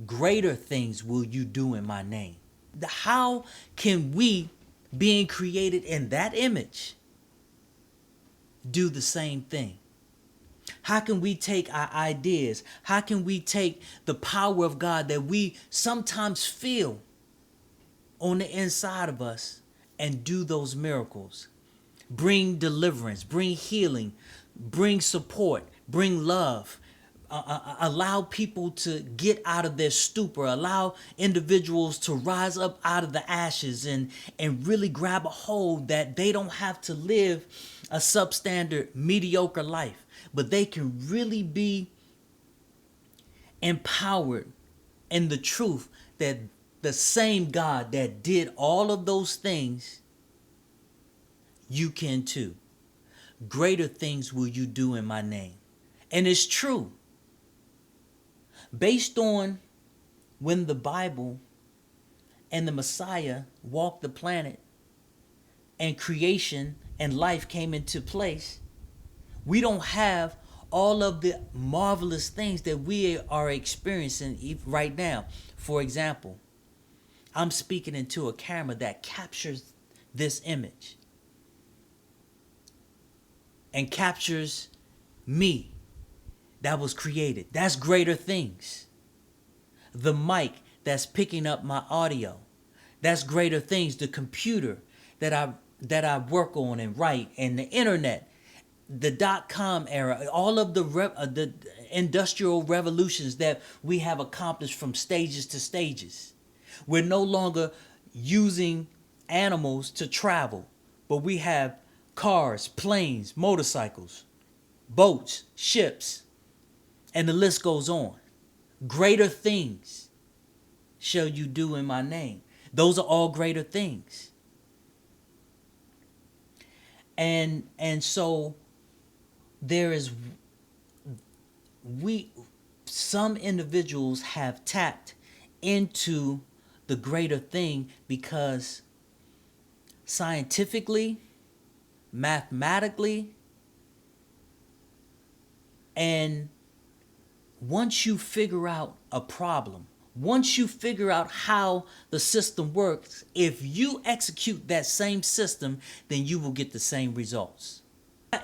greater things will you do in my name. How can we, being created in that image, do the same thing? How can we take our ideas? How can we take the power of God that we sometimes feel on the inside of us and do those miracles? Bring deliverance, bring healing, bring support, bring love. Allow people to get out of their stupor, allow individuals to rise up out of the ashes and really grab a hold that they don't have to live a substandard, mediocre life, but they can really be empowered in the truth that the same God that did all of those things, you can too. Greater things will you do in my name. And it's true. Based on when the Bible and the Messiah walked the planet and creation and life came into place, we don't have all of the marvelous things that we are experiencing right now. For example, I'm speaking into a camera that captures this image and captures me that was created. That's greater things. The mic that's picking up my audio, that's greater things. The computer that I work on and write, and the internet, the .com era, all of the industrial revolutions that we have accomplished from stages to stages. We're no longer using animals to travel, but we have cars, planes, motorcycles, boats, ships, and the list goes on. Greater things shall you do in my name. Those are all greater things. And so there is, some individuals have tapped into the greater thing because scientifically, mathematically, and once you figure out a problem, once you figure out how the system works, if you execute that same system, then you will get the same results.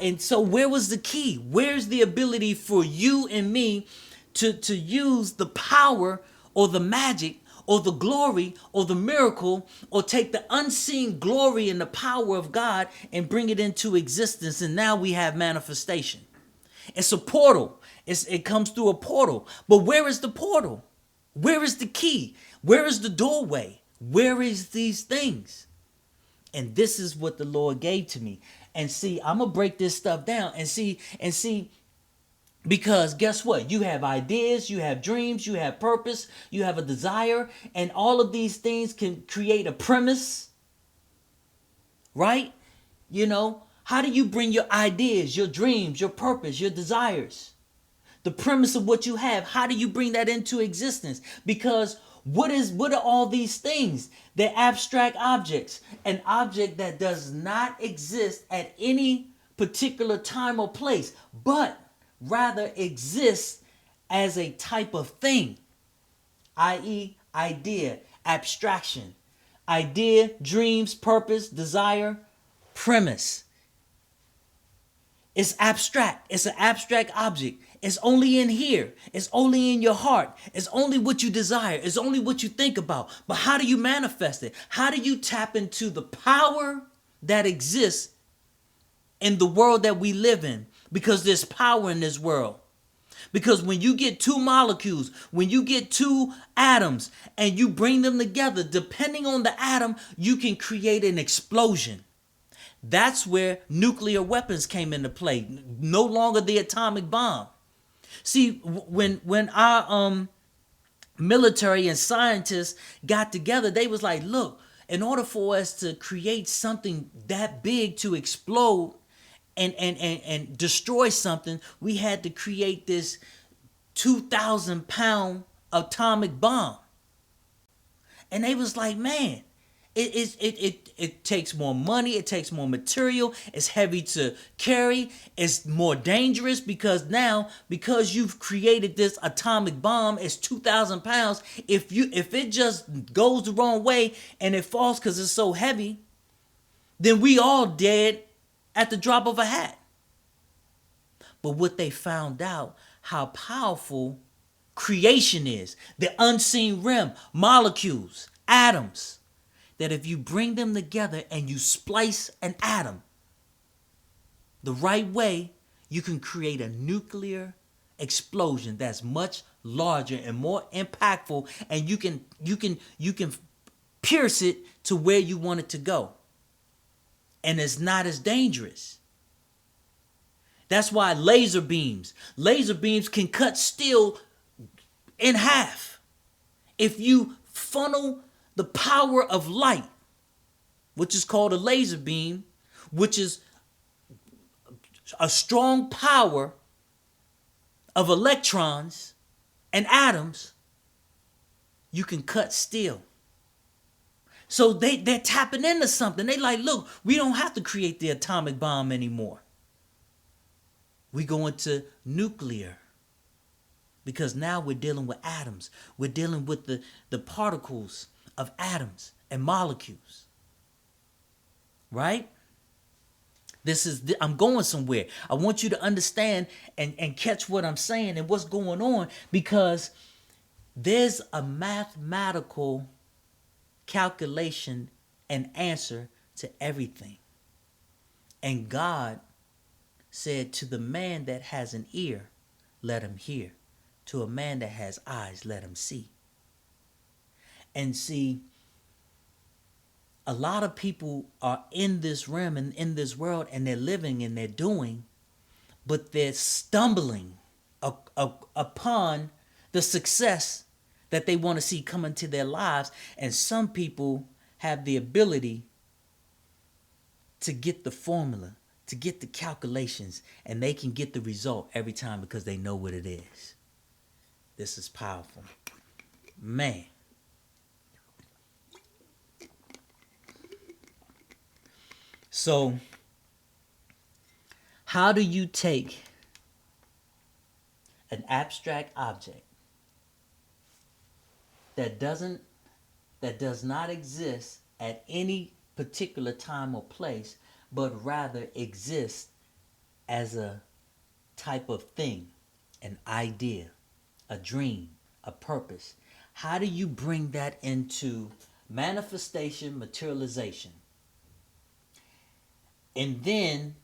And so where was the key? Where's the ability for you and me to use the power or the magic or the glory or the miracle, or take the unseen glory and the power of God and bring it into existence? And now we have manifestation. It's a portal. It comes through a portal. But where is the portal? Where is the key? Where is the doorway? Where is these things? And this is what the Lord gave to me. And see, I'm going to break this stuff down and see, because guess what? You have ideas, you have dreams, you have purpose, you have a desire, and all of these things can create a premise, right? You know, how do you bring your ideas, your dreams, your purpose, your desires, the premise of what you have? How do you bring that into existence? Because what are all these things? They're abstract objects. An object that does not exist at any particular time or place, but rather exists as a type of thing, i.e., idea, abstraction, idea, dreams, purpose, desire, premise. It's abstract. It's an abstract object. It's only in here. It's only in your heart. It's only what you desire. It's only what you think about. But how do you manifest it? How do you tap into the power that exists in the world that we live in? Because there's power in this world. Because when you get two molecules, when you get two atoms and you bring them together, depending on the atom, you can create an explosion. That's where nuclear weapons came into play. No longer the atomic bomb. See, when our military and scientists got together, they was like, look, in order for us to create something that big to explode and destroy something, we had to create this 2,000-pound atomic bomb. And they was like, man, It takes more money, it takes more material, it's heavy to carry, it's more dangerous because you've created this atomic bomb, it's 2,000 pounds. If it just goes the wrong way and it falls because it's so heavy, then we all dead at the drop of a hat. But what they found out, how powerful creation is, the unseen realm, molecules, atoms, that if you bring them together and you splice an atom the right way, you can create a nuclear explosion that's much larger and more impactful, and you can pierce it to where you want it to go. And it's not as dangerous. That's why laser beams can cut steel in half. If you funnel the power of light, which is called a laser beam, which is a strong power of electrons and atoms, you can cut steel. So they're tapping into something. They like, look, we don't have to create the atomic bomb anymore. We go into nuclear. Because now we're dealing with atoms. We're dealing with the particles of atoms and molecules. Right? I'm going somewhere. I want you to understand and catch what I'm saying and what's going on, because there's a mathematical calculation and answer to everything. And God said, to the man that has an ear, let him hear. To a man that has eyes, let him see. And see, a lot of people are in this realm and in this world, and they're living and they're doing, but they're stumbling upon the success that they want to see come into their lives. And some people have the ability to get the formula, to get the calculations, and they can get the result every time because they know what it is. This is powerful. Man. So, how do you take an abstract object that does not exist at any particular time or place, but rather exists as a type of thing, an idea, a dream, a purpose? How do you bring that into manifestation, materialization? And then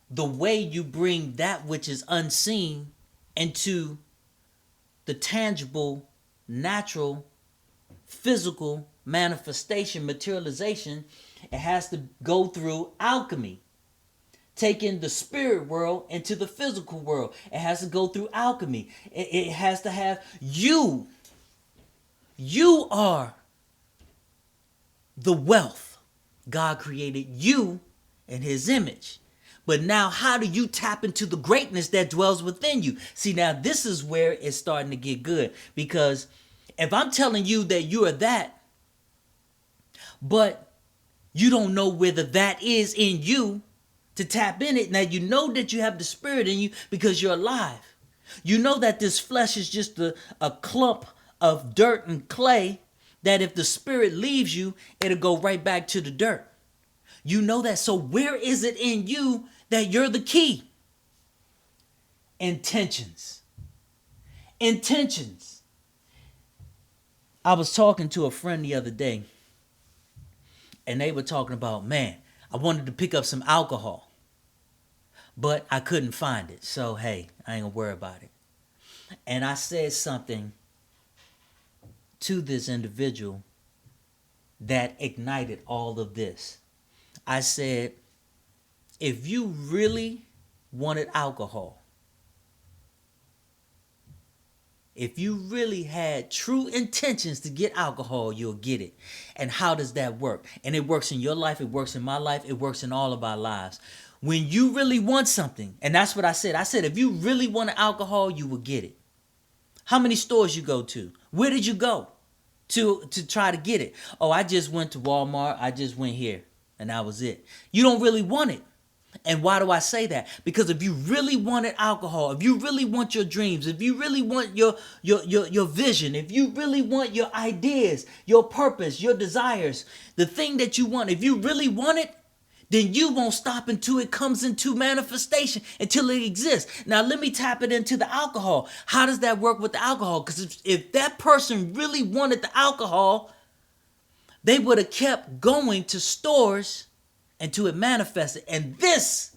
the way you bring that which is unseen into the tangible, natural, physical manifestation, materialization, it has to go through alchemy. Taking the spirit world into the physical world, it has to go through alchemy. It has to have you. You are the wealth. God created you in his image. But now, how do you tap into the greatness that dwells within you? See, now this is where it's starting to get good. Because if I'm telling you that you are that, but you don't know where the that is in you to tap in it. Now you know that you have the spirit in you because you're alive. You know that this flesh is just a clump of dirt and clay, that if the spirit leaves you, it'll go right back to the dirt. You know that. So where is it in you that you're the key? Intentions. Intentions. I was talking to a friend the other day, and they were talking about, man, I wanted to pick up some alcohol, but I couldn't find it. So, hey, I ain't gonna worry about it. And I said something to this individual that ignited all of this. I said, if you really wanted alcohol, if you really had true intentions to get alcohol, you'll get it. And how does that work? And it works in your life, it works in my life, it works in all of our lives. When you really want something, and that's what I said. I said, if you really want alcohol, you will get it. How many stores you go to? Where did you go to try to get it. Oh, I just went to Walmart. I just went here, and that was it. You don't really want it. And why do I say that? Because if you really wanted alcohol, if you really want your dreams, if you really want your vision, if you really want your ideas, your purpose, your desires, the thing that you want, if you really want it, then you won't stop until it comes into manifestation, until it exists. Now, let me tap it into the alcohol. How does that work with the alcohol? Because if that person really wanted the alcohol, they would have kept going to stores until it manifested. And this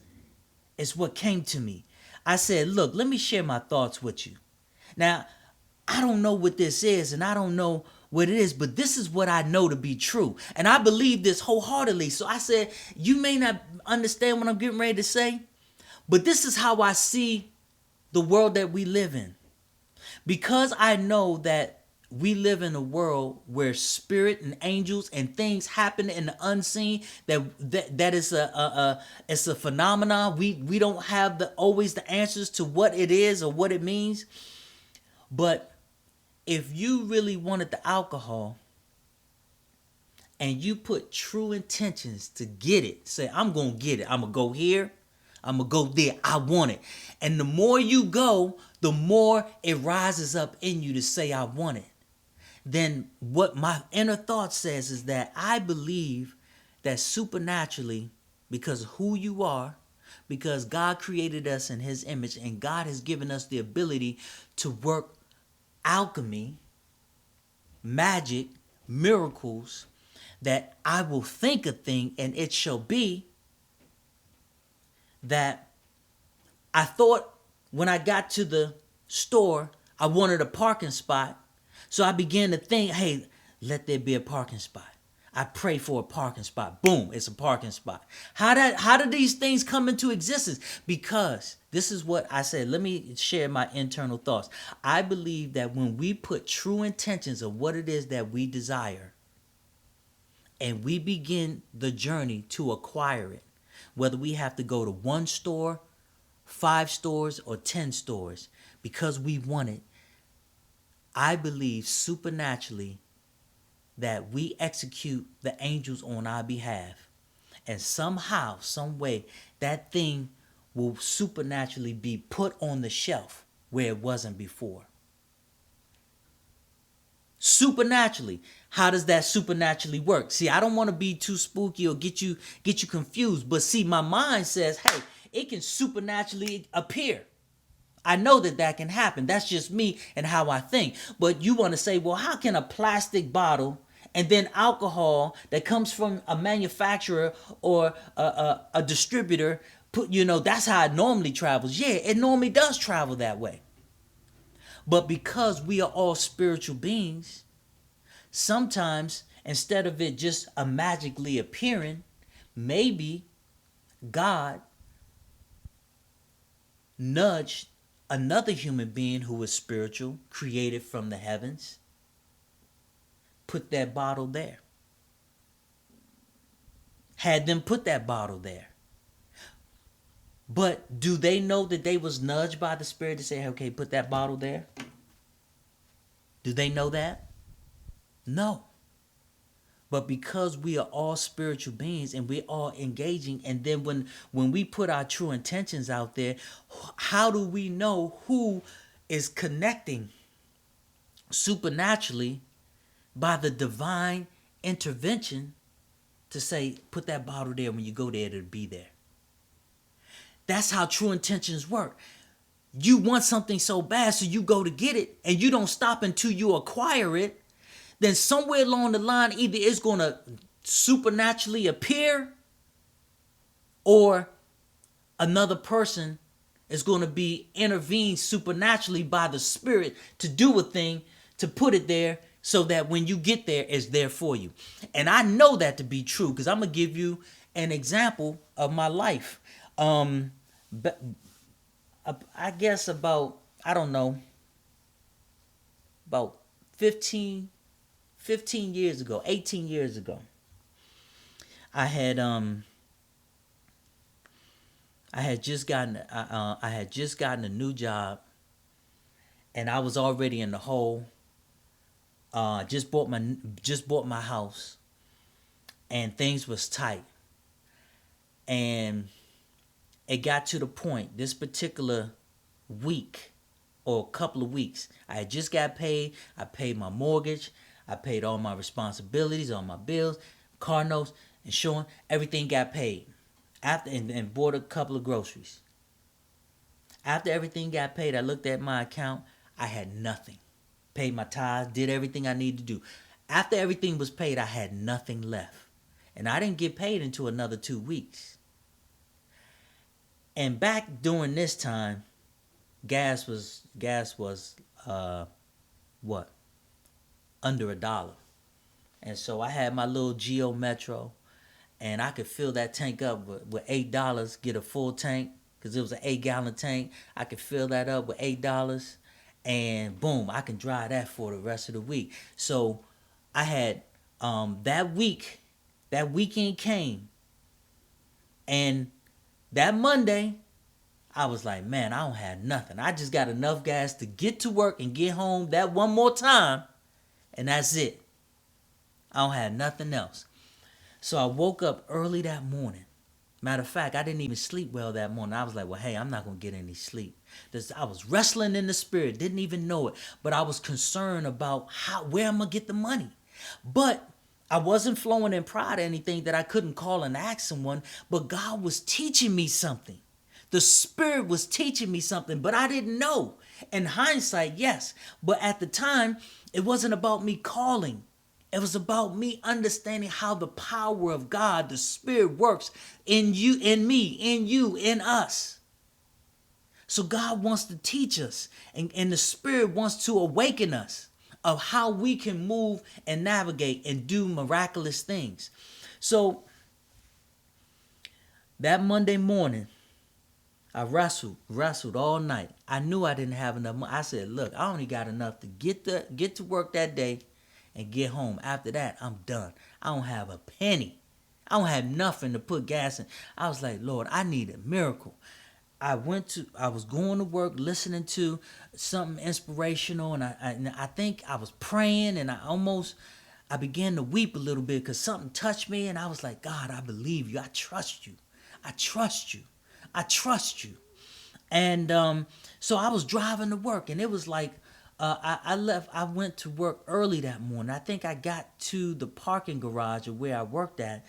is what came to me. I said, look, let me share my thoughts with you. Now, I don't know what this is, and I don't know what it is, but this is what I know to be true. And I believe this wholeheartedly. So I said, you may not understand what I'm getting ready to say, but this is how I see the world that we live in. Because I know that we live in a world where spirit and angels and things happen in the unseen, that is it's a phenomenon. We don't have always the answers to what it is or what it means. But if you really wanted the alcohol and you put true intentions to get it, say, I'm going to get it. I'm going to go here. I'm going to go there. I want it. And the more you go, the more it rises up in you to say, I want it. Then what my inner thought says is that I believe that supernaturally, because of who you are, because God created us in his image and God has given us the ability to work alchemy, magic, miracles, that I will think a thing and it shall be, that I thought when I got to the store, I wanted a parking spot. So I began to think, hey, let there be a parking spot. I pray for a parking spot. Boom, it's a parking spot. How do these things come into existence? Because this is what I said. Let me share my internal thoughts. I believe that when we put true intentions of what it is that we desire, and we begin the journey to acquire it, whether we have to go to one store, 5 stores, or 10 stores, because we want it, I believe supernaturally that we execute the angels on our behalf. And somehow, some way, that thing will supernaturally be put on the shelf where it wasn't before. Supernaturally. How does that supernaturally work? See, I don't want to be too spooky or get you confused. But see, my mind says, hey, it can supernaturally appear. I know that can happen. That's just me and how I think. But you want to say, well, how can a plastic bottle and then alcohol that comes from a manufacturer or a distributor that's how it normally travels? Yeah, it normally does travel that way. But because we are all spiritual beings, sometimes instead of it just magically appearing, maybe God nudged another human being who was spiritual, created from the heavens, put that bottle there. Had them put that bottle there. But do they know that they was nudged by the Spirit to say, okay, put that bottle there? Do they know that? No. But because we are all spiritual beings and we're all engaging, and then when we put our true intentions out there, how do we know who is connecting supernaturally by the divine intervention to say, put that bottle there, when you go there, it'll be there? That's how true intentions work. You want something so bad, so you go to get it, and you don't stop until you acquire it. Then somewhere along the line, either it's going to supernaturally appear, or another person is going to be intervened supernaturally by the Spirit to do a thing, to put it there, so that when you get there, it's there for you. And I know that to be true, because I'm going to give you an example of my life. But I guess about 15 years ago, 18 years ago, I had just gotten a new job, and I was already in the hole just bought my house, and things was tight, and it got to the point this particular week or a couple of weeks. I had just got paid. I paid my mortgage. I paid all my responsibilities, all my bills, car notes, insurance. Everything got paid. After and bought a couple of groceries. After everything got paid, I looked at my account. I had nothing. Paid my tithes, did everything I needed to do. After everything was paid, I had nothing left. And I didn't get paid until another 2 weeks. And back during this time, gas was what? Under $1. And so I had my little Geo Metro, and I could fill that tank up with $8, get a full tank, because it was an 8-gallon tank. I could fill that up with $8, and boom, I can drive that for the rest of the week. So I had that weekend came, and that Monday, I was like, man, I don't have nothing. I just got enough gas to get to work and get home that one more time, and that's it. I don't have nothing else. So I woke up early that morning. Matter of fact, I didn't even sleep well that morning. I was like, well, hey, I'm not going to get any sleep. I was wrestling in the spirit, didn't even know it. But I was concerned about where I'm going to get the money. But I wasn't flowing in pride or anything that I couldn't call and ask someone. But God was teaching me something. The Spirit was teaching me something, but I didn't know. In hindsight, yes. But at the time, it wasn't about me calling. It was about me understanding how the power of God, the Spirit, works in you, in me, in you, in us. So God wants to teach us, and the Spirit wants to awaken us of how we can move and navigate and do miraculous things. So that Monday morning, I wrestled all night. I knew I didn't have enough money. I said, look, I only got enough to get to work that day and get home. After that, I'm done. I don't have a penny. I don't have nothing to put gas in. I was like, Lord, I need a miracle. I was going to work listening to something inspirational, and I think I was praying, and I began to weep a little bit because something touched me, and I was like, God, I believe you. I trust you. I trust you. I trust you. And so I was driving to work, and it was like I went to work early that morning. I think I got to the parking garage of where I worked at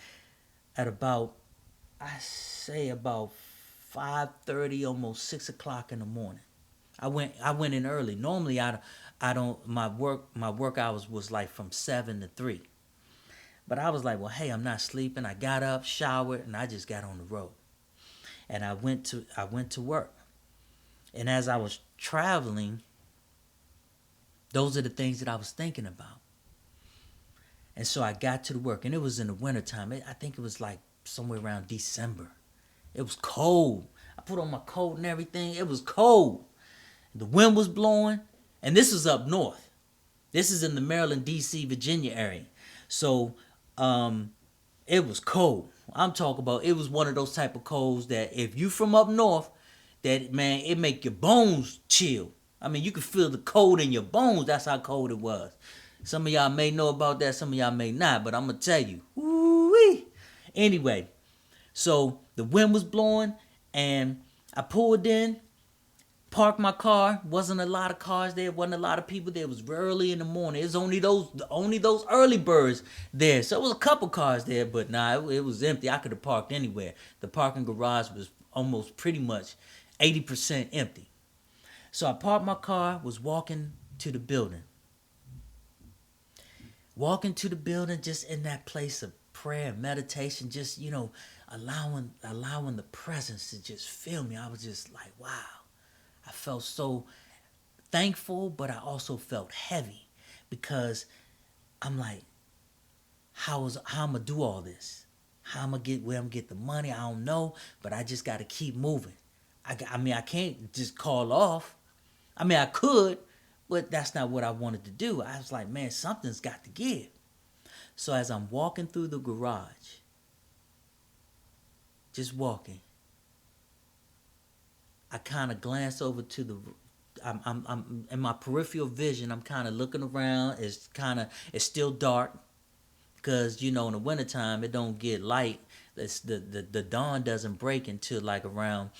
about 5:30, almost 6 o'clock in the morning. I went in early. Normally I don't my work hours was like from 7 to 3. But I was like, well, hey, I'm not sleeping. I got up, showered, and I just got on the road. And I went to work. And as I was traveling, those are the things that I was thinking about. And so I got to the work, and it was in the wintertime. I think it was like somewhere around December. It was cold. I put on my coat and everything. It was cold. The wind was blowing, and this is up north. This is in the Maryland, D.C., Virginia area. So it was cold. I'm talking about, it was one of those type of colds that if you from up north, that, man, it make your bones chill. I mean, you can feel the cold in your bones. That's how cold it was. Some of y'all may know about that. Some of y'all may not. But I'm going to tell you. Woo-wee. Anyway, so the wind was blowing, and I pulled in, parked my car. Wasn't a lot of cars there. Wasn't a lot of people there. It was early in the morning. It was only those early birds there. So it was a couple cars there, but it was empty. I could have parked anywhere. The parking garage was almost pretty much 80% empty. So I parked my car, was walking to the building. Walking to the building, just in that place of prayer and meditation, just, allowing the presence to just fill me. I was just like, wow. I felt so thankful, but I also felt heavy because I'm like, how I'm going to do all this? How I'm going to get where I'm going to get the money? I don't know, but I just got to keep moving. I can't just call off. I mean, I could, but that's not what I wanted to do. I was like, man, something's got to give. So as I'm walking through the garage, just walking, I kind of glanced over to I'm in my peripheral vision. I'm kind of looking around. It's still dark because in the wintertime it don't get light. The dawn doesn't break until like around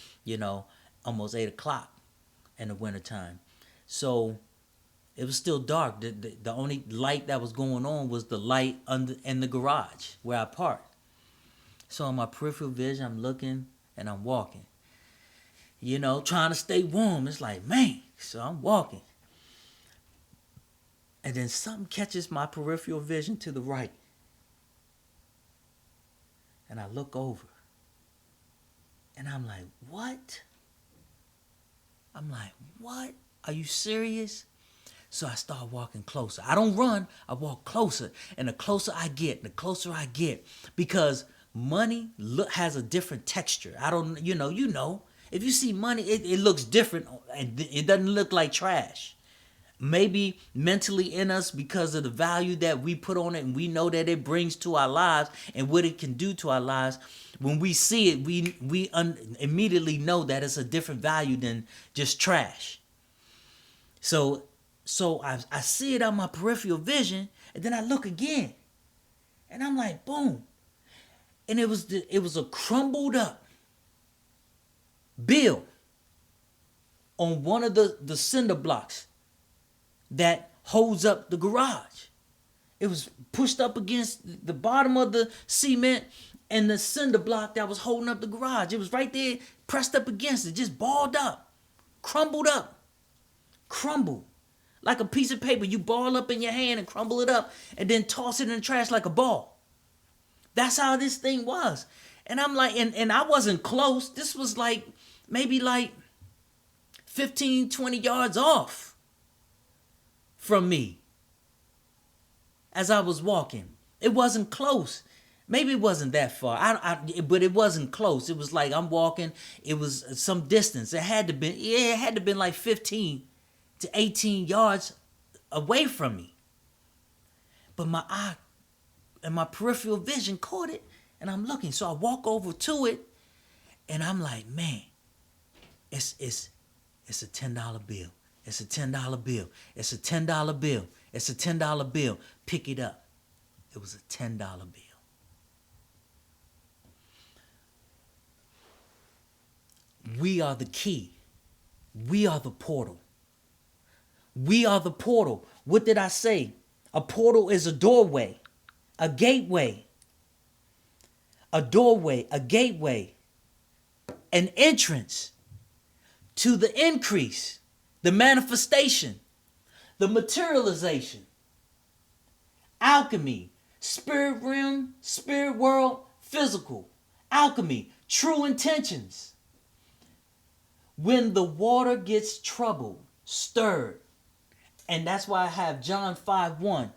almost 8 o'clock in the wintertime. So it was still dark. The only light that was going on was the light in the garage where I parked. So in my peripheral vision, I'm looking and I'm walking. Trying to stay warm. It's like, man. So I'm walking. And then something catches my peripheral vision to the right. And I look over. And I'm like, what? I'm like, what? Are you serious? So I start walking closer. I don't run. I walk closer. And the closer I get, because money has a different texture. I don't, if you see money, it looks different. It doesn't look like trash. Maybe mentally in us because of the value that we put on it and we know that it brings to our lives and what it can do to our lives. When we see it, we immediately know that it's a different value than just trash. So I see it on my peripheral vision, and then I look again, and I'm like, boom, and it was a crumbled up bill on one of the cinder blocks that holds up the garage. It was pushed up against the bottom of the cement and the cinder block that was holding up the garage. It was right there, pressed up against it, just balled up, crumbled, like a piece of paper. You ball up in your hand and crumble it up and then toss it in the trash like a ball. That's how this thing was. And I'm like, and I wasn't close. This was like maybe like 15, 20 yards off from me as I was walking. It wasn't close. Maybe it wasn't that far. But it wasn't close. It was like I'm walking. It was some distance. It had to been like 15 to 18 yards away from me. But my eye and my peripheral vision caught it, and I'm looking. So I walk over to it, and I'm like, man, it's a $10 bill. It's a $10 bill. It's a $10 bill. It's a $10 bill. Pick it up. It was a $10 bill. We are the key. We are the portal. We are the portal. What did I say? A portal is a doorway, a gateway, a doorway, a gateway, an entrance to the increase, the manifestation, the materialization, alchemy, spirit realm, spirit world, physical, alchemy, true intentions. When the water gets troubled, stirred, and that's why I have John 5:1.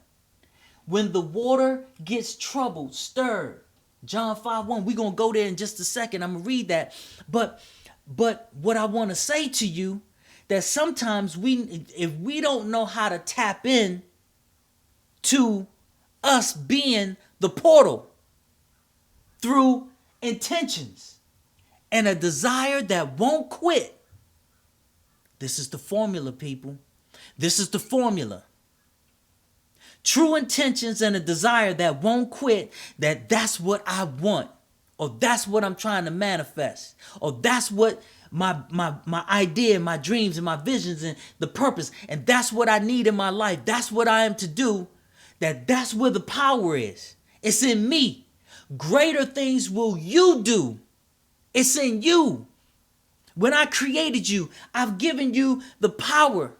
When the water gets troubled, stirred. John 5:1. We're going to go there in just a second. I'm going to read that. But what I want to say to you, that sometimes if we don't know how to tap in to us being the portal through intentions and a desire that won't quit. This is the formula, people. This is the formula. True intentions and a desire that won't quit, that's what I want, or that's what I'm trying to manifest, or that's what my idea, my dreams and my visions and the purpose, and that's what I need in my life. That's what I am to do. That's where the power is. It's in me. Greater things will you do. It's in you. When I created you, I've given you the power,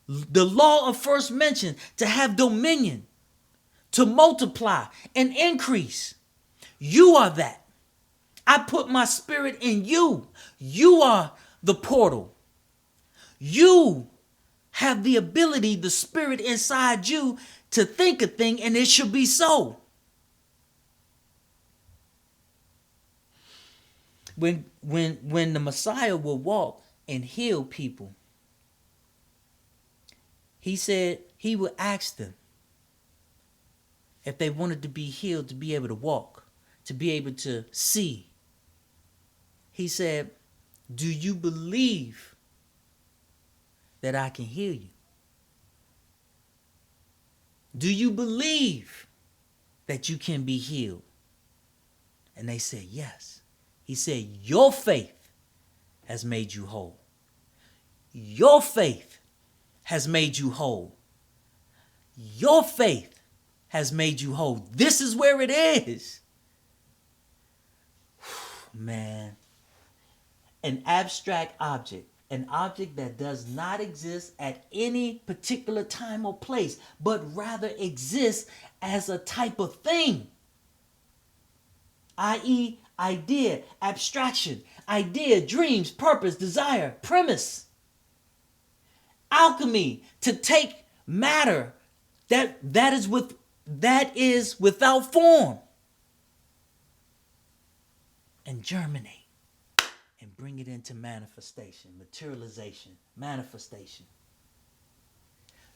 the law of first mention, to have dominion, to multiply and increase. You are that. I put my spirit in you. You are the portal. You have the ability, the spirit inside you, to think a thing and it should be so. When the Messiah will walk and heal people, he said he would ask them if they wanted to be healed, to be able to walk, to be able to see. He said, do you believe that I can heal you? Do you believe that you can be healed? And they said, yes. He said, your faith has made you whole. Your faith has made you whole. Your faith has made you whole. This is where it is. Man, an abstract object, an object that does not exist at any particular time or place, but rather exists as a type of thing, i.e., idea, abstraction, idea, dreams, purpose, desire, premise. Alchemy, to take matter that is without form and germinate and bring it into manifestation, materialization, manifestation.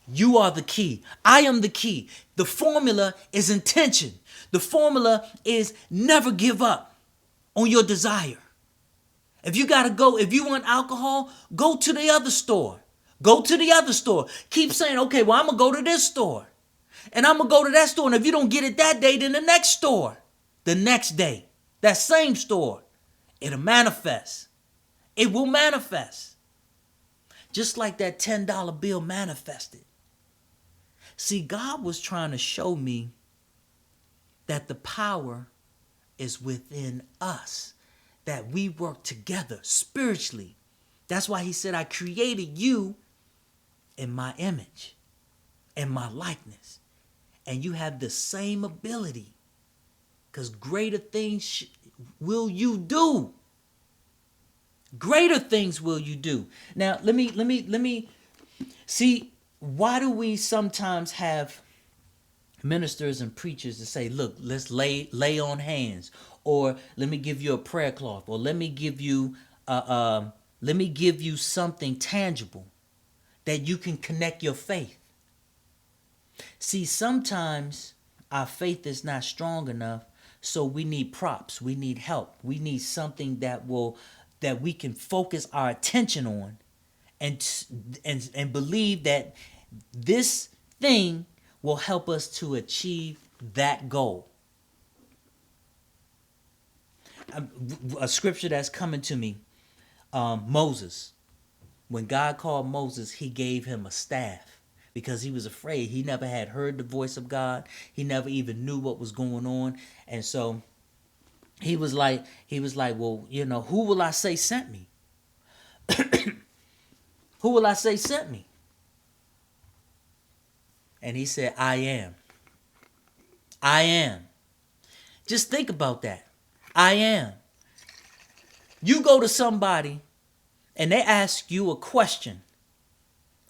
You are the key. I am the key. The formula is intention. The formula is never give up on your desire. If you want alcohol, go to the other store. Go to the other store. Keep saying, okay, well, I'm going to go to this store. And I'm going to go to that store. And if you don't get it that day, then the next store. The next day. That same store. It'll manifest. It will manifest. Just like that $10 bill manifested. See, God was trying to show me that the power is within us. That we work together spiritually. That's why he said, I created you in my image and my likeness. And you have the same ability. Because greater things will you do. Greater things will you do. Now, let me see, why do we sometimes have ministers and preachers to say, look, let's lay on hands, or let me give you a prayer cloth, or let me give you something tangible that you can connect your faith. See, sometimes our faith is not strong enough, so we need props, we need help, we need something that we can focus our attention on, and believe that this thing will help us to achieve that goal. A scripture that's coming to me, Moses. When God called Moses, he gave him a staff because he was afraid. He never had heard the voice of God. He never even knew what was going on. And so he was like, well, who will I say sent me? Who will I say sent me? And he said, I am. I am. Just think about that. I am. You go to somebody and they ask you a question.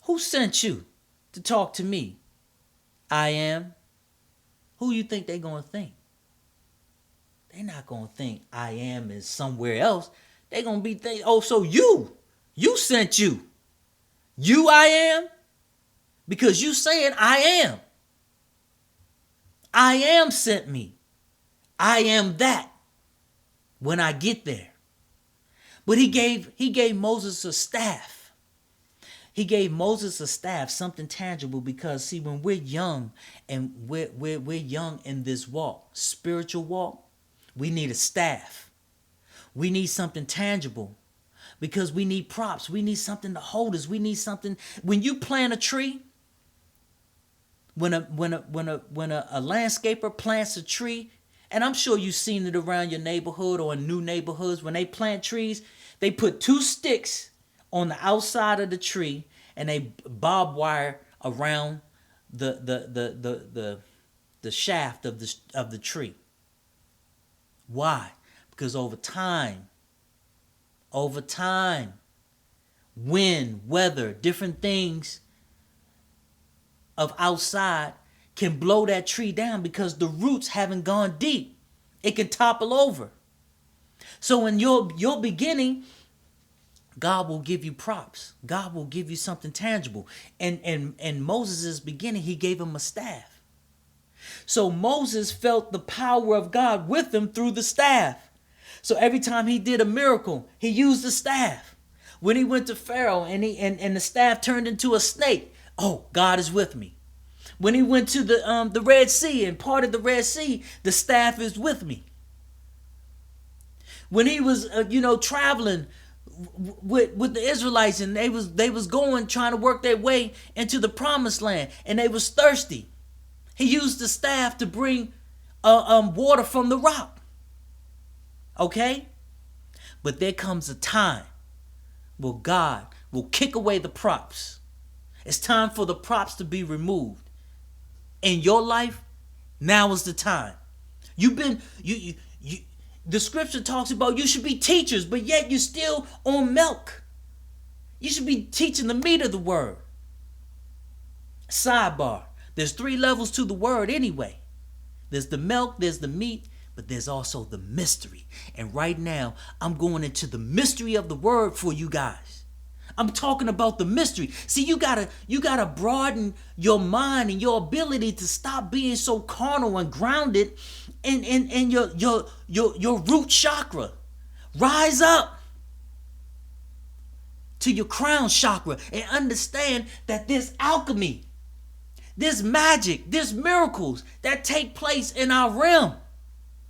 Who sent you to talk to me? I am. Who you think they're going to think? They're not going to think I am is somewhere else. They're going to be thinking, oh, so you sent you. You I am? Because you saying I am. I am sent me. I am that when I get there. But he gave Moses a staff. He gave Moses a staff, something tangible, because see, when we're young and we're young in this walk, spiritual walk, we need a staff. We need something tangible because we need props. We need something to hold us. We need something. When you plant a tree, when a landscaper plants a tree, and I'm sure you've seen it around your neighborhood or in new neighborhoods, when they plant trees, they put 2 sticks on the outside of the tree and they bob wire around the shaft of the tree. Why? Because over time, wind, weather, different things of outside can blow that tree down because the roots haven't gone deep. It can topple over. So in your beginning, God will give you props. God will give you something tangible. And Moses' beginning, he gave him a staff. So Moses felt the power of God with him through the staff. So every time he did a miracle, he used the staff. When he went to Pharaoh and the staff turned into a snake, oh, God is with me. When he went to the Red Sea and parted the Red Sea, the staff is with me. When he was traveling with the Israelites, and they was going trying to work their way into the promised land, and they was thirsty, he used the staff to bring water from the rock. Okay? But there comes a time where God will kick away the props. It's time for the props to be removed. In your life, now is the time. The scripture talks about you should be teachers, but yet you're still on milk. You should be teaching the meat of the word. Sidebar. There's 3 levels to the word anyway. There's the milk, there's the meat, but there's also the mystery. And right now, I'm going into the mystery of the word for you guys. I'm talking about the mystery. See, you gotta broaden your mind and your ability to stop being so carnal and grounded in your root chakra. Rise up to your crown chakra and understand that there's alchemy, there's magic, there's miracles that take place in our realm.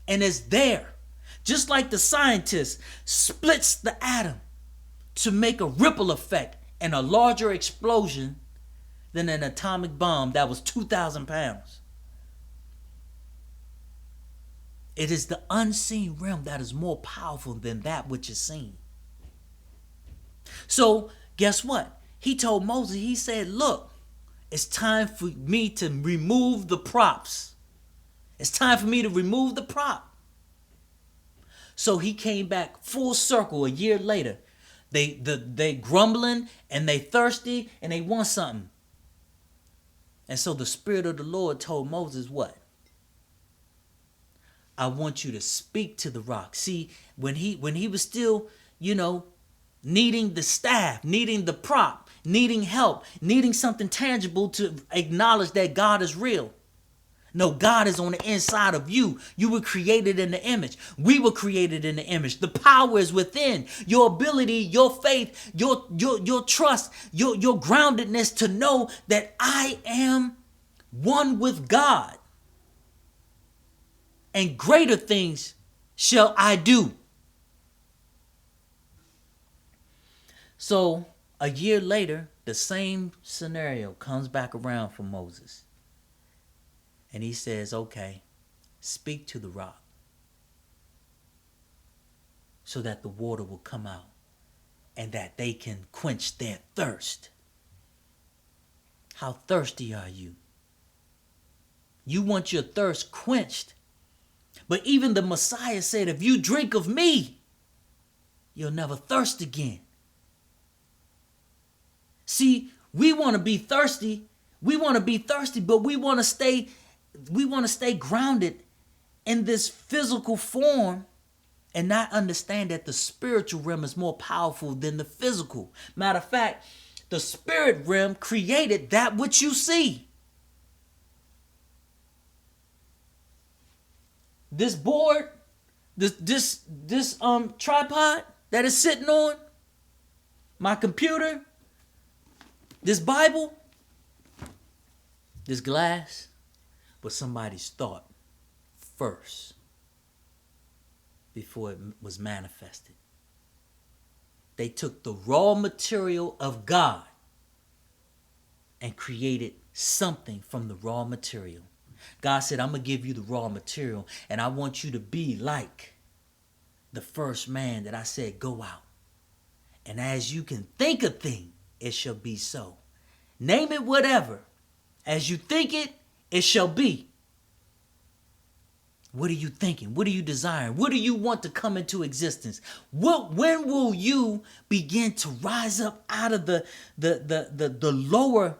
And it's there. Just like the scientist splits the atom to make a ripple effect and a larger explosion than an atomic bomb that was 2,000 pounds. It is the unseen realm that is more powerful than that which is seen. So guess what? He told Moses, he said, look, it's time for me to remove the props. It's time for me to remove the prop. So he came back full circle a year later. They grumbling and they thirsty and they want something. And so the Spirit of the Lord told Moses what? I want you to speak to the rock. See, when he was still, needing the staff, needing the prop, needing help, needing something tangible to acknowledge that God is real. No, God is on the inside of you. You were created in the image. We were created in the image. The power is within. Your ability, your faith, your trust, your groundedness to know that I am one with God. And greater things shall I do. So a year later, the same scenario comes back around for Moses. And he says, okay, speak to the rock so that the water will come out and that they can quench their thirst. How thirsty are you? You want your thirst quenched. But even the Messiah said, if you drink of me, you'll never thirst again. See, we want to be thirsty. But we want to stay grounded in this physical form and not understand that the spiritual realm is more powerful than the physical. Matter of fact, the spirit realm created that which you see. This board, this tripod that is sitting on my computer, this Bible, this glass, was somebody's thought first before it was manifested. They took the raw material of God and created something from the raw material. God said, I'm going to give you the raw material, and I want you to be like the first man that I said, go out. And as you can think a thing, it shall be so. Name it whatever. As you think it, it shall be. What are you thinking? What are you desiring? What do you want to come into existence? When will you begin to rise up out of the lower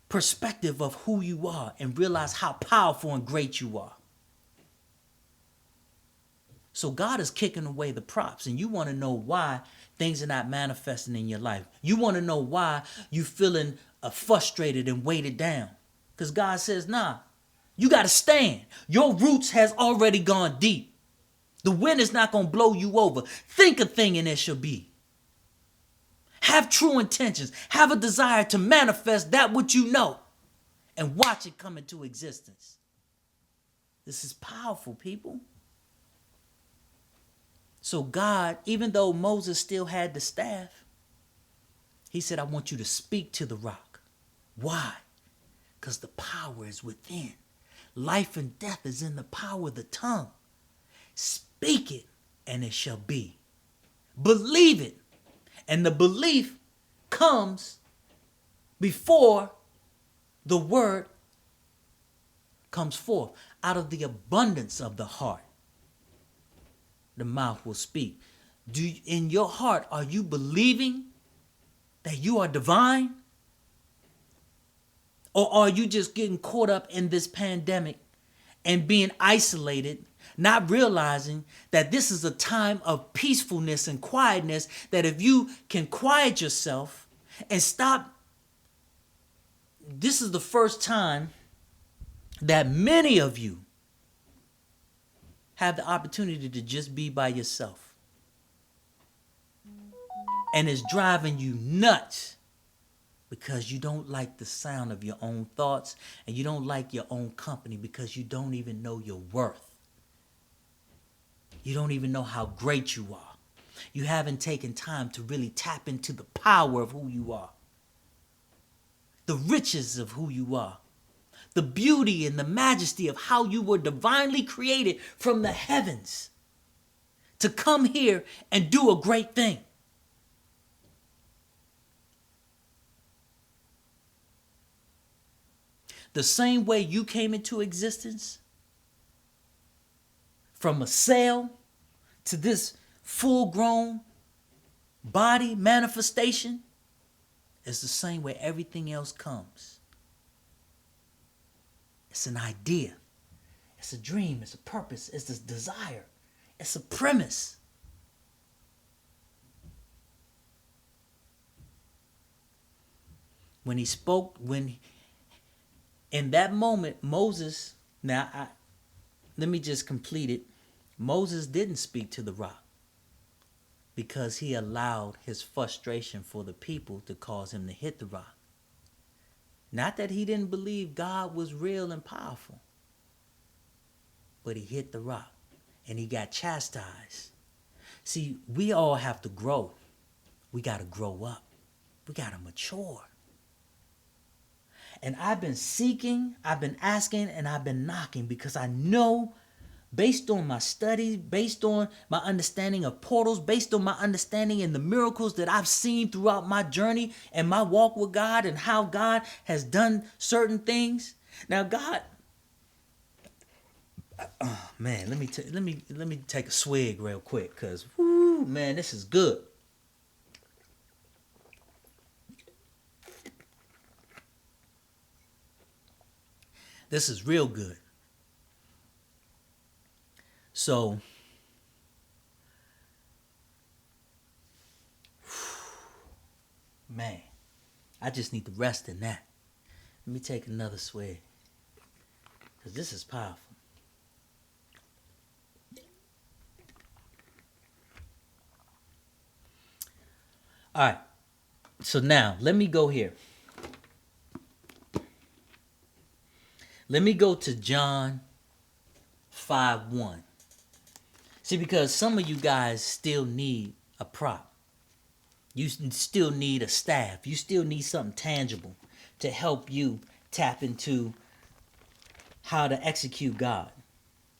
perspective of who you are and realize how powerful and great you are? So God is kicking away the props, and you want to know why things are not manifesting in your life. You want to know why you feeling frustrated and weighted down. Because God says, nah, you got to stand. Your roots has already gone deep. The wind is not going to blow you over. Think a thing and it shall be. Have true intentions. Have a desire to manifest that which you know and watch it come into existence. This is powerful, people. So God, even though Moses still had the staff, he said, I want you to speak to the rock. Why? Because the power is within. Life and death is in the power of the tongue. Speak it, and it shall be. Believe it. And the belief comes before the word comes forth. Out of the abundance of the heart, the mouth will speak. In your heart, are you believing that you are divine? Or are you just getting caught up in this pandemic and being isolated, not realizing that this is a time of peacefulness and quietness, that if you can quiet yourself and stop, this is the first time that many of you have the opportunity to just be by yourself. And it's driving you nuts because you don't like the sound of your own thoughts and you don't like your own company because you don't even know your worth. You don't even know how great you are. You haven't taken time to really tap into the power of who you are, the riches of who you are, the beauty and the majesty of how you were divinely created from the heavens to come here and do a great thing. The same way you came into existence, from a cell to this full-grown body manifestation, is the same way everything else comes. It's an idea. It's a dream. It's a purpose. It's a desire. It's a premise. When he spoke, in that moment, Moses, let me just complete it. Moses didn't speak to the rock because he allowed his frustration for the people to cause him to hit the rock. Not that he didn't believe God was real and powerful, but he hit the rock and he got chastised. See, we all have to grow. We got to grow up. We got to mature. And I've been seeking, I've been asking, and I've been knocking because I know, based on my studies, based on my understanding of portals, based on my understanding and the miracles that I've seen throughout my journey and my walk with God and how God has done certain things. Now, God, oh man, let me take a swig real quick, because man, this is good. This is real good. So, man, I just need to rest in that. Let me take another swig, because this is powerful. All right. So now, let me go here. Let me go to John 5:1. See, because some of you guys still need a prop. You still need a staff. You still need something tangible to help you tap into how to execute God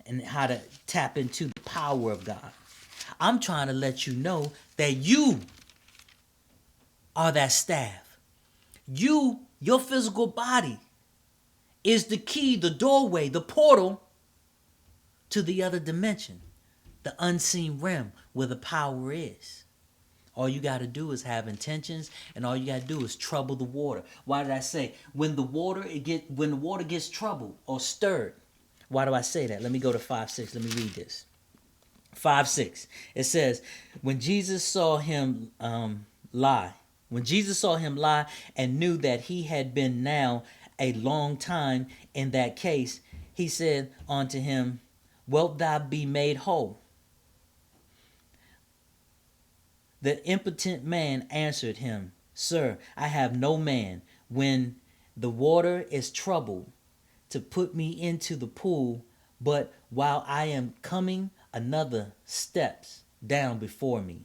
and how to tap into the power of God. I'm trying to let you know that you are that staff. Your physical body, is the key, the doorway, the portal to the other dimension, the unseen realm where the power is. All you got to do is have intentions, and all you got to do is trouble the water. Why did I say when the water gets troubled or stirred? Why do I say that? Let me go to 5:6. Let me read this. 5:6. It says, when Jesus saw him lie and knew that he had been now a long time in that case, he said unto him, wilt thou be made whole? The impotent man answered him, Sir, I have no man when the water is troubled to put me into the pool, but while I am coming, another steps down before me.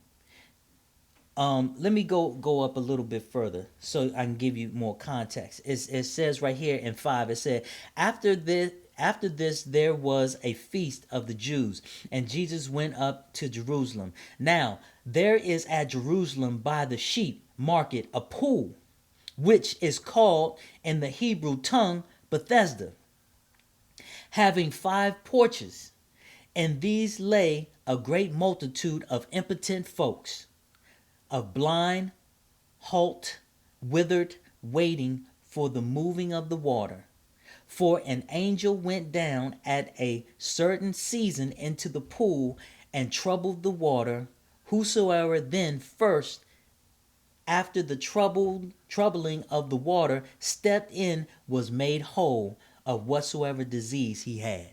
Let me go up a little bit further so I can give you more context. It says right here in 5, it said, after this there was a feast of the Jews, and Jesus went up to Jerusalem. Now there is at Jerusalem by the sheep market a pool, which is called in the Hebrew tongue Bethesda, having 5 porches, and these lay a great multitude of impotent folks, of blind, halt, withered, waiting for the moving of the water. For an angel went down at a certain season into the pool and troubled the water. Whosoever then first, after the troubling of the water, stepped in was made whole of whatsoever disease he had.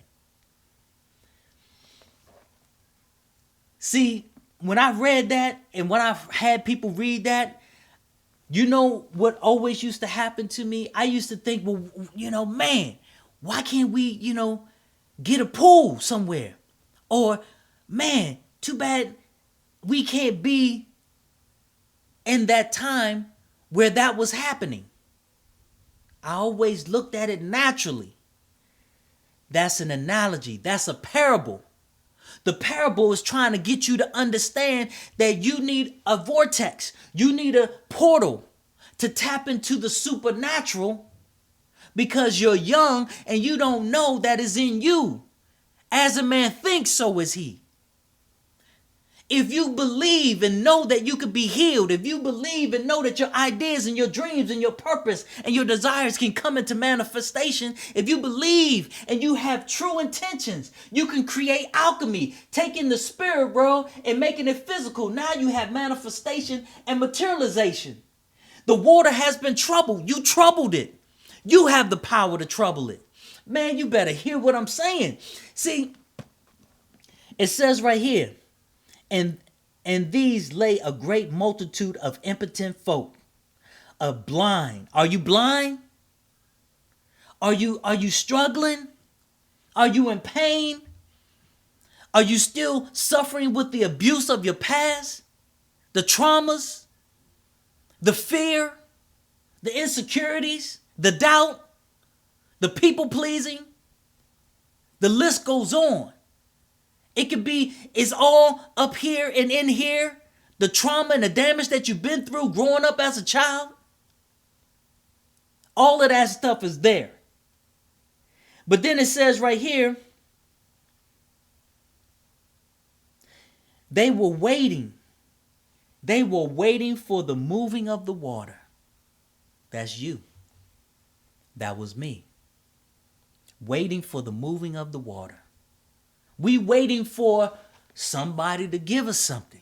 See, when I read that and when I had people read that, you know what always used to happen to me? I used to think, well, man, why can't we, get a pool somewhere? Or, man, too bad we can't be in that time where that was happening. I always looked at it naturally. That's an analogy. That's a parable. The parable is trying to get you to understand that you need a vortex. You need a portal to tap into the supernatural because you're young and you don't know that is in you. As a man thinks, so is he. If you believe and know that you could be healed, if you believe and know that your ideas and your dreams and your purpose and your desires can come into manifestation, if you believe and you have true intentions, you can create alchemy, taking the spirit world and making it physical. Now you have manifestation and materialization. The water has been troubled. You troubled it. You have the power to trouble it. Man, you better hear what I'm saying. See, it says right here, and these lay a great multitude of impotent folk, of blind. Are you blind? Are you struggling? Are you in pain? Are you still suffering with the abuse of your past? The traumas? The fear? The insecurities? The doubt? The people pleasing? The list goes on. It could be, it's all up here and in here. The trauma and the damage that you've been through growing up as a child. All of that stuff is there. But then it says right here, they were waiting. They were waiting for the moving of the water. That's you. That was me. Waiting for the moving of the water. We waiting for somebody to give us something.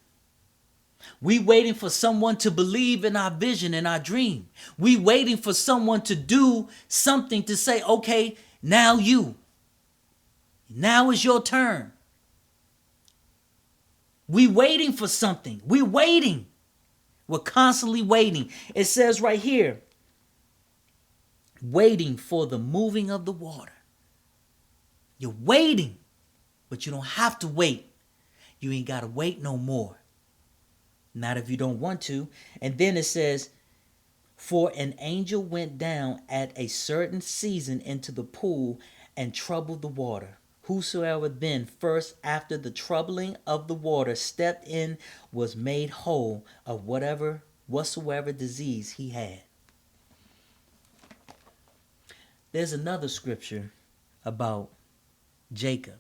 We waiting for someone to believe in our vision and our dream. We waiting for someone to do something to say, okay, now you. Now is your turn. We waiting for something. We waiting. We're constantly waiting. It says right here, waiting for the moving of the water. You're waiting. But you don't have to wait. You ain't got to wait no more. Not if you don't want to. And then it says, for an angel went down at a certain season into the pool and troubled the water. Whosoever then first after the troubling of the water stepped in was made whole of whatsoever disease he had. There's another scripture about Jacob.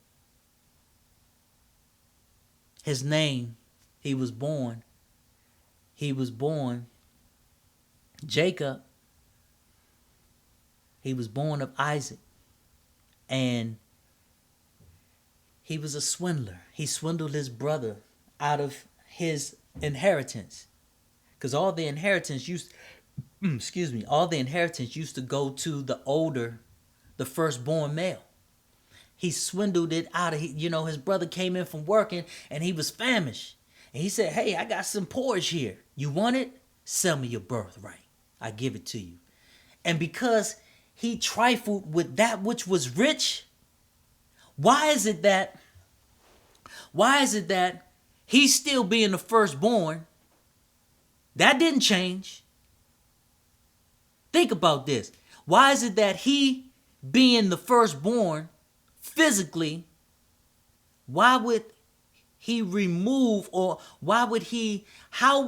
His name, he was born Jacob. He was born of Isaac. And he was a swindler. He swindled his brother out of his inheritance. Because all the inheritance used to go to the firstborn male. He swindled it out of, his brother came in from working and he was famished. And he said, hey, I got some porridge here. You want it? Sell me your birthright. I give it to you. And because he trifled with that which was rich, why is it that he's still being the firstborn? That didn't change. Think about this. Why is it that he being the firstborn physically, why would he remove, or why would he, how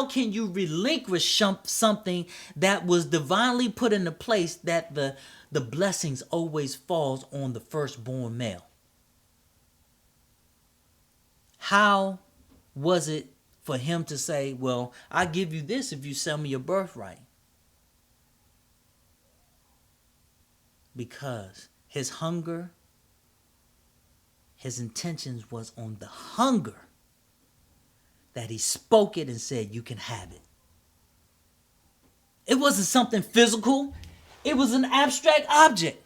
can you relinquish something that was divinely put into place, that the blessings always falls on the firstborn male? How was it for him to say, well, I give you this if you sell me your birthright? Because his hunger, his intentions was on the hunger, that he spoke it and said, you can have it. It wasn't something physical. It was an abstract object.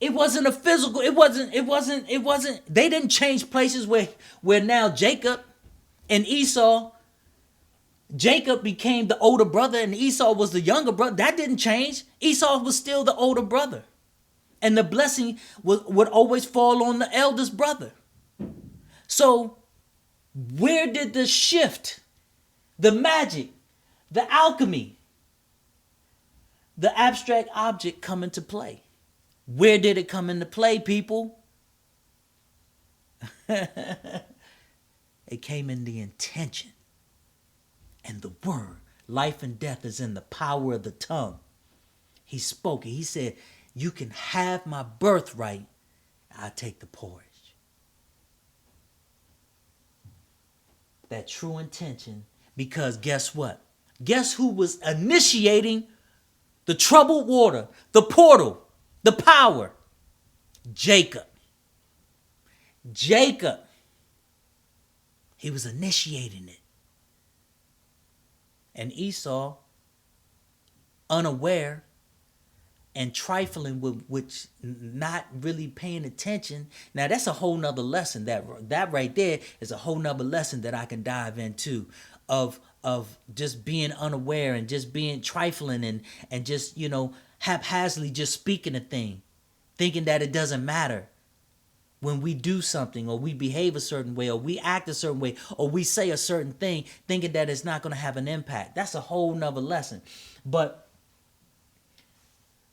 It wasn't a physical, it wasn't, they didn't change places where now Jacob and Esau, Jacob became the older brother and Esau was the younger brother. That didn't change. Esau was still the older brother. And the blessing would always fall on the eldest brother. So where did the shift, the magic, the alchemy, the abstract object come into play? Where did it come into play, people? It came in the intention and the word. Life and death is in the power of the tongue. He spoke it. He said, you can have my birthright. I'll take the porridge. That true intention, because guess what? Guess who was initiating the troubled water, the portal, the power? Jacob. Jacob. He was initiating it. And Esau, unaware and trifling with which, not really paying attention. Now that's a whole nother lesson. That right there is a whole nother lesson that I can dive into, of just being unaware and just being trifling and just, haphazardly just speaking a thing, thinking that it doesn't matter when we do something, or we behave a certain way, or we act a certain way, or we say a certain thing, thinking that it's not going to have an impact. That's a whole nother lesson. But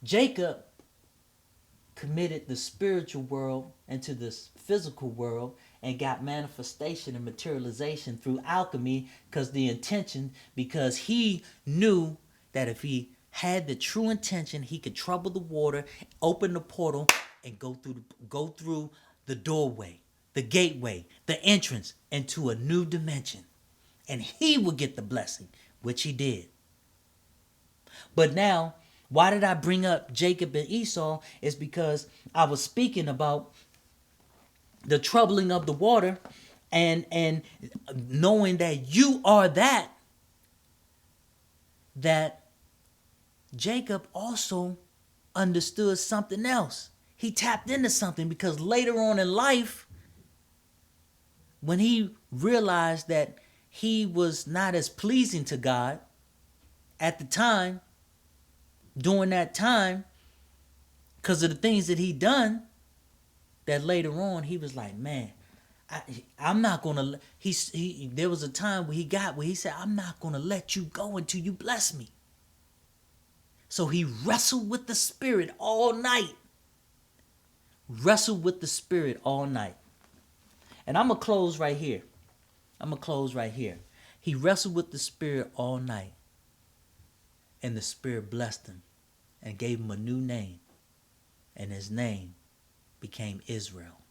Jacob committed the spiritual world into this physical world and got manifestation and materialization through alchemy, because he knew that if he had the true intention, he could trouble the water, open the portal, and go through the doorway, the gateway, the entrance into a new dimension. And he would get the blessing, which he did. But now, why did I bring up Jacob and Esau? Is because I was speaking about the troubling of the water, and knowing that you are that Jacob also understood something else. He tapped into something, because later on in life, when he realized that he was not as pleasing to God at the time, during that time, because of the things that he done, that later on he was like, man, I'm not gonna. There was a time where he said, I'm not gonna let you go until you bless me. So he wrestled with the spirit all night. Wrestled with the spirit all night. And I'm gonna close right here. He wrestled with the spirit all night, and the spirit blessed him and gave him a new name, and his name became Israel.